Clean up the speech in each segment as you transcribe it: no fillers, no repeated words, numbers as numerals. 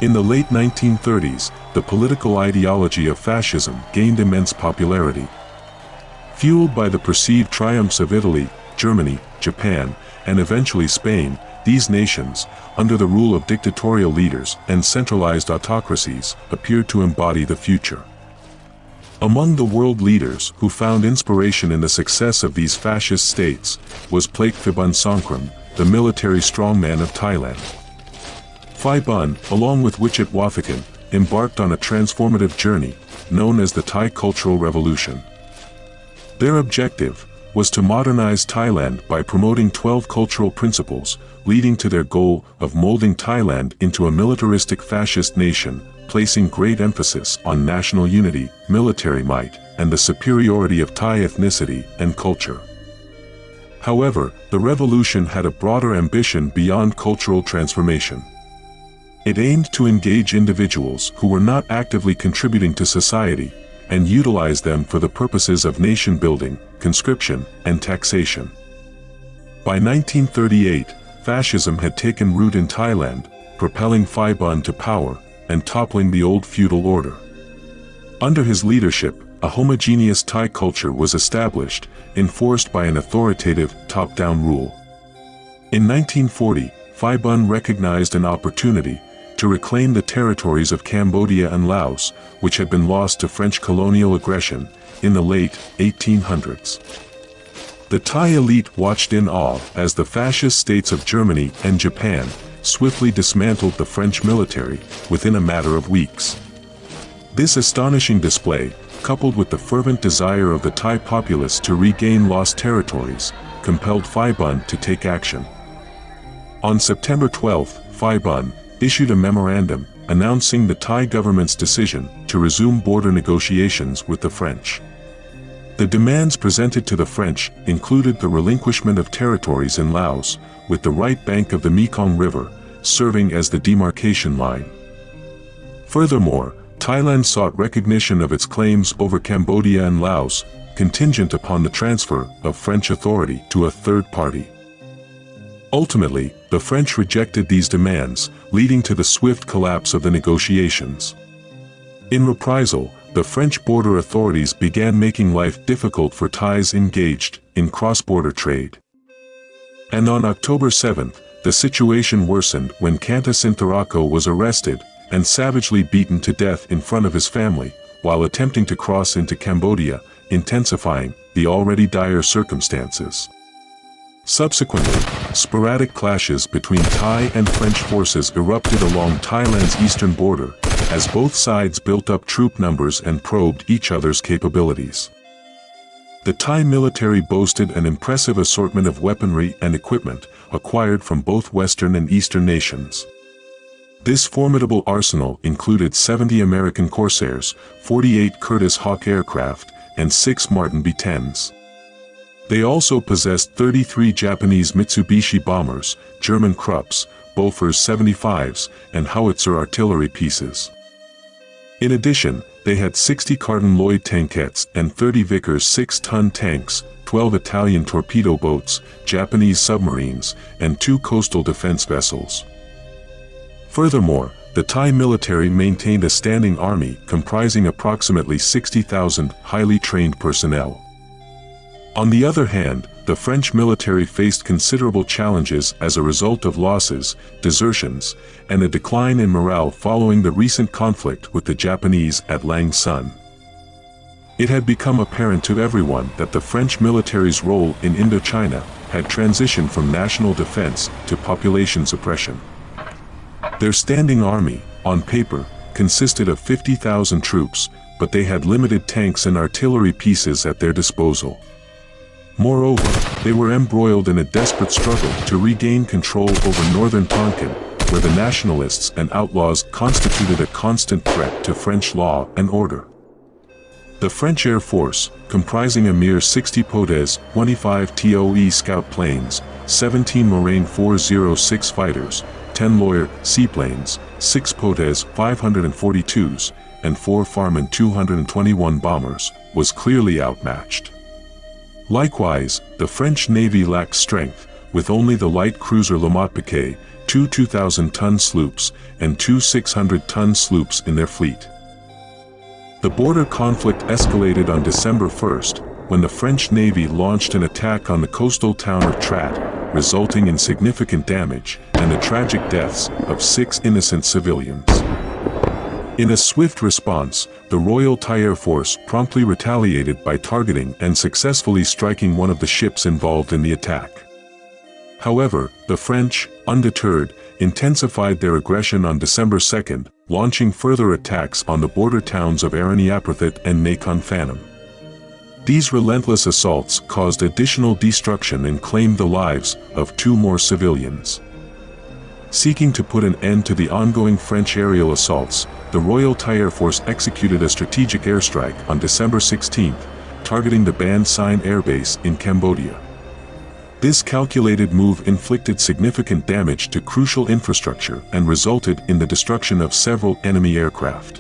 In the late 1930s, the political ideology of fascism gained immense popularity. Fueled by the perceived triumphs of Italy, Germany, Japan, and eventually Spain, these nations, under the rule of dictatorial leaders and centralized autocracies, appeared to embody the future. Among the world leaders who found inspiration in the success of these fascist states was Plaek Phibunsongkhram, the military strongman of Thailand. Phibun, along with Wichet Wathakon, embarked on a transformative journey, known as the Thai Cultural Revolution. Their objective was to modernize Thailand by promoting 12 cultural principles, leading to their goal of molding Thailand into a militaristic fascist nation, placing great emphasis on national unity, military might, and the superiority of Thai ethnicity and culture. However, the revolution had a broader ambition beyond cultural transformation. It aimed to engage individuals who were not actively contributing to society, and utilize them for the purposes of nation building, conscription, and taxation. By 1938, fascism had taken root in Thailand, propelling Phibun to power, and toppling the old feudal order. Under his leadership, a homogeneous Thai culture was established, enforced by an authoritative, top-down rule. In 1940, Phibun recognized an opportunity to reclaim the territories of Cambodia and Laos, which had been lost to French colonial aggression in the late 1800s. The Thai elite watched in awe as the fascist states of Germany and Japan swiftly dismantled the French military within a matter of weeks. This astonishing display, coupled with the fervent desire of the Thai populace to regain lost territories, compelled Phibun to take action. On September 12, Phibun issued a memorandum announcing the Thai government's decision to resume border negotiations with the French. The demands presented to the French included the relinquishment of territories in Laos, with the right bank of the Mekong River serving as the demarcation line. Furthermore, Thailand sought recognition of its claims over Cambodia and Laos, contingent upon the transfer of French authority to a third party. Ultimately, the French rejected these demands, leading to the swift collapse of the negotiations. In reprisal, the French border authorities began making life difficult for Thais engaged in cross-border trade. And on October 7, the situation worsened when Kanta Sintharako was arrested and savagely beaten to death in front of his family, while attempting to cross into Cambodia, intensifying the already dire circumstances. Subsequently, sporadic clashes between Thai and French forces erupted along Thailand's eastern border, as both sides built up troop numbers and probed each other's capabilities. The Thai military boasted an impressive assortment of weaponry and equipment acquired from both Western and Eastern nations. This formidable arsenal included 70 American Corsairs, 48 Curtiss Hawk aircraft, and 6 Martin B-10s. They also possessed 33 Japanese Mitsubishi bombers, German Krupps, Bofors 75s, and howitzer artillery pieces. In addition, they had 60 Carton Lloyd tankettes and 30 Vickers 6-ton tanks, 12 Italian torpedo boats, Japanese submarines, and 2 coastal defense vessels. Furthermore, the Thai military maintained a standing army comprising approximately 60,000 highly trained personnel. On the other hand, the French military faced considerable challenges as a result of losses, desertions, and a decline in morale following the recent conflict with the Japanese at Lang Son. It had become apparent to everyone that the French military's role in Indochina had transitioned from national defense to population suppression. Their standing army, on paper, consisted of 50,000 troops, but they had limited tanks and artillery pieces at their disposal. Moreover, they were embroiled in a desperate struggle to regain control over northern Tonkin, where the nationalists and outlaws constituted a constant threat to French law and order. The French Air Force, comprising a mere 60 Potes, 25 TOE scout planes, 17 Moraine 406 fighters, 10 Loyal seaplanes, 6 Potes 542s, and 4 Farman 221 bombers, was clearly outmatched. Likewise, the French Navy lacked strength, with only the light cruiser Le Motpiquet, 2 2,000-ton sloops and 2 600-ton sloops in their fleet. The border conflict escalated on December 1st, when the French Navy launched an attack on the coastal town of Trat, resulting in significant damage and the tragic deaths of 6 innocent civilians. In a swift response, the Royal Thai Air Force promptly retaliated by targeting and successfully striking one of the ships involved in the attack. However, the French, undeterred, intensified their aggression on December 2nd, launching further attacks on the border towns of Aranyaprathet and Nakhon Phanom. These relentless assaults caused additional destruction and claimed the lives of 2 more civilians. Seeking to put an end to the ongoing French aerial assaults, the Royal Thai Air Force executed a strategic airstrike on December 16, targeting the Ban Sine Air Base in Cambodia. This calculated move inflicted significant damage to crucial infrastructure and resulted in the destruction of several enemy aircraft.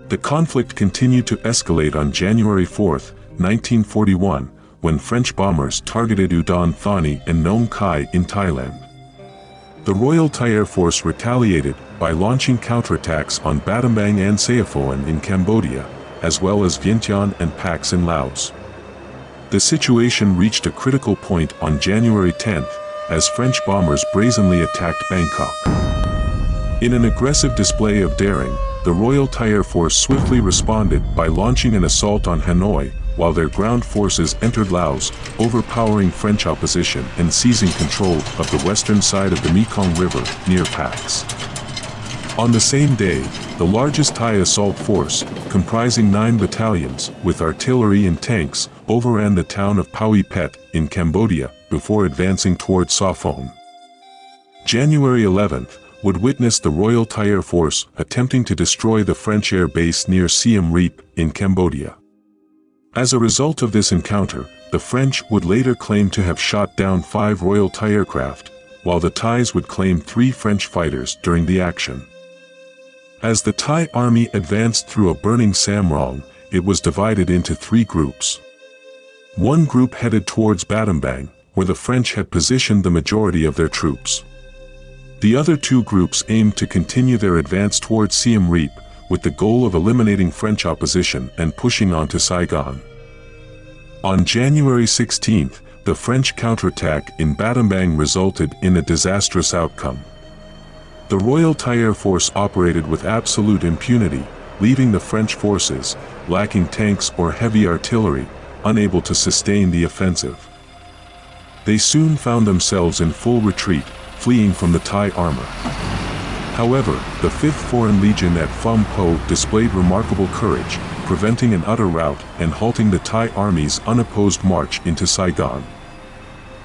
The conflict continued to escalate on January 4, 1941, when French bombers targeted Udon Thani and Nong Khai in Thailand. The Royal Thai Air Force retaliated by launching counterattacks on Battambang and Saophoan in Cambodia, as well as Vientiane and Pax in Laos. The situation reached a critical point on January 10, as French bombers brazenly attacked Bangkok. In an aggressive display of daring, the Royal Thai Air Force swiftly responded by launching an assault on Hanoi, while their ground forces entered Laos, overpowering French opposition and seizing control of the western side of the Mekong River near Pax. On the same day, the largest Thai assault force, comprising 9 battalions with artillery and tanks, overran the town of Paui Pet in Cambodia before advancing toward Saophoan. January 11th would witness the Royal Thai Air Force attempting to destroy the French air base near Siem Reap in Cambodia. As a result of this encounter, the French would later claim to have shot down 5 Royal Thai aircraft, while the Thais would claim 3 French fighters during the action. As the Thai army advanced through a burning Samrong, it was divided into 3 groups. One group headed towards Battambang, where the French had positioned the majority of their troops. The other 2 groups aimed to continue their advance towards Siem Reap, with the goal of eliminating French opposition and pushing on to Saigon. On January 16, the French counterattack in Battambang resulted in a disastrous outcome. The Royal Thai Air Force operated with absolute impunity, leaving the French forces, lacking tanks or heavy artillery, unable to sustain the offensive. They soon found themselves in full retreat, fleeing from the Thai armor. However, the 5th Foreign Legion at Phum Po displayed remarkable courage, preventing an utter rout and halting the Thai army's unopposed march into Saigon.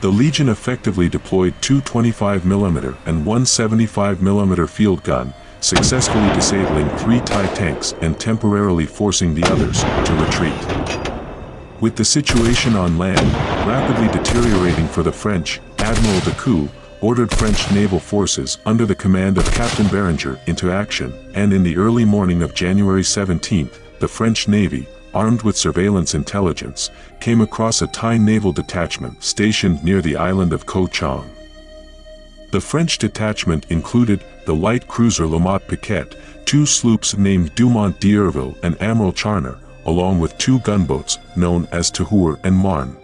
The Legion effectively deployed 2 25mm and 1 75mm field gun, successfully disabling 3 Thai tanks and temporarily forcing the others to retreat. With the situation on land rapidly deteriorating for the French, Admiral Decoux ordered French naval forces under the command of Captain Berenger into action, and in the early morning of January 17, the French Navy, armed with surveillance intelligence, came across a Thai naval detachment stationed near the island of Ko Chang. The French detachment included the light cruiser Le Mot Piquet, 2 sloops named Dumont d'Urville and Amiral Charner, along with 2 gunboats known as Tahur and Marne.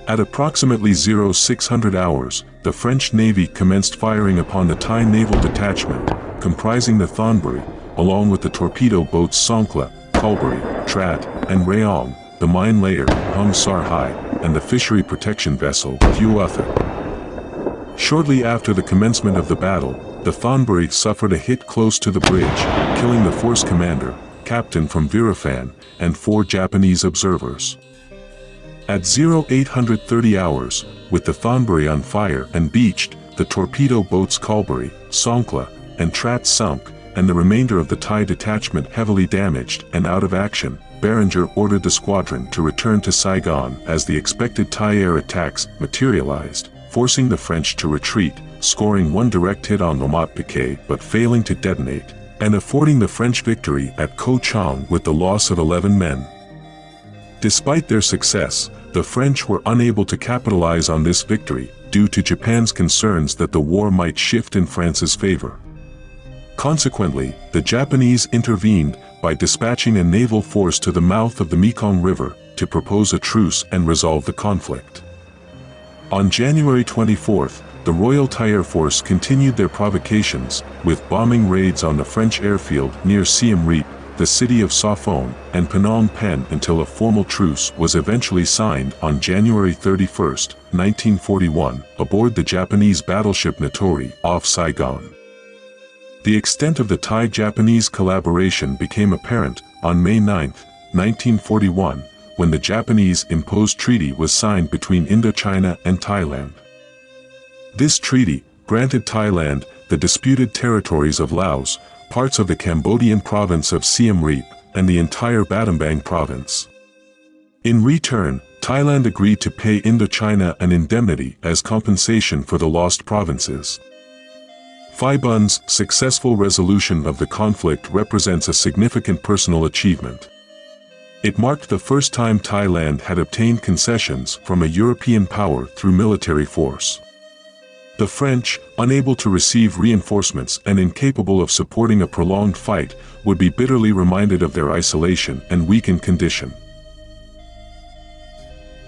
At approximately 0600 hours, the French Navy commenced firing upon the Thai naval detachment, comprising the Thonburi, along with the torpedo boats Songkhla, Kalburi, Trat, and Rayong, the mine layer Hung Sar Hai, and the fishery protection vessel Thuotha. Shortly after the commencement of the battle, the Thonburi suffered a hit close to the bridge, killing the force commander, captain from Virafan, and 4 Japanese observers. At 0830 hours, with the Thonburi on fire and beached, the torpedo boats Kalburi, Songkhla, and Trat sunk, and the remainder of the Thai detachment heavily damaged and out of action, Berenger ordered the squadron to return to Saigon as the expected Thai air attacks materialized, forcing the French to retreat, scoring 1 direct hit on Le Mot Piquet but failing to detonate, and affording the French victory at Ko Chang with the loss of 11 men. Despite their success, the French were unable to capitalize on this victory, due to Japan's concerns that the war might shift in France's favor. Consequently, the Japanese intervened by dispatching a naval force to the mouth of the Mekong River to propose a truce and resolve the conflict. On January 24, the Royal Thai Air Force continued their provocations, with bombing raids on the French airfield near Siem Reap, the city of Sophon, and Phnom Penh until a formal truce was eventually signed on January 31, 1941, aboard the Japanese battleship Notori off Saigon. The extent of the Thai-Japanese collaboration became apparent on May 9, 1941, when the Japanese-imposed treaty was signed between Indochina and Thailand. This treaty granted Thailand the disputed territories of Laos, parts of the Cambodian province of Siem Reap, and the entire Battambang province. In return, Thailand agreed to pay Indochina an indemnity as compensation for the lost provinces. Phibun's successful resolution of the conflict represents a significant personal achievement. It marked the first time Thailand had obtained concessions from a European power through military force. The French, unable to receive reinforcements and incapable of supporting a prolonged fight, would be bitterly reminded of their isolation and weakened condition.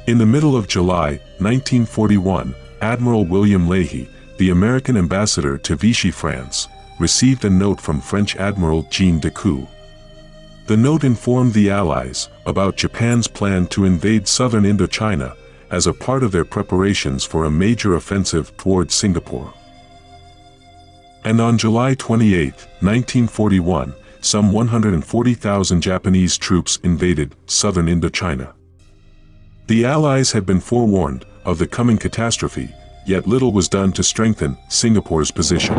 In the middle of July, 1941, Admiral William Leahy, the American ambassador to Vichy, France, received a note from French Admiral Jean Decoux. The note informed the Allies about Japan's plan to invade southern Indochina as a part of their preparations for a major offensive towards Singapore. And on July 28, 1941, some 140,000 Japanese troops invaded southern Indochina. The Allies had been forewarned of the coming catastrophe, yet little was done to strengthen Singapore's position.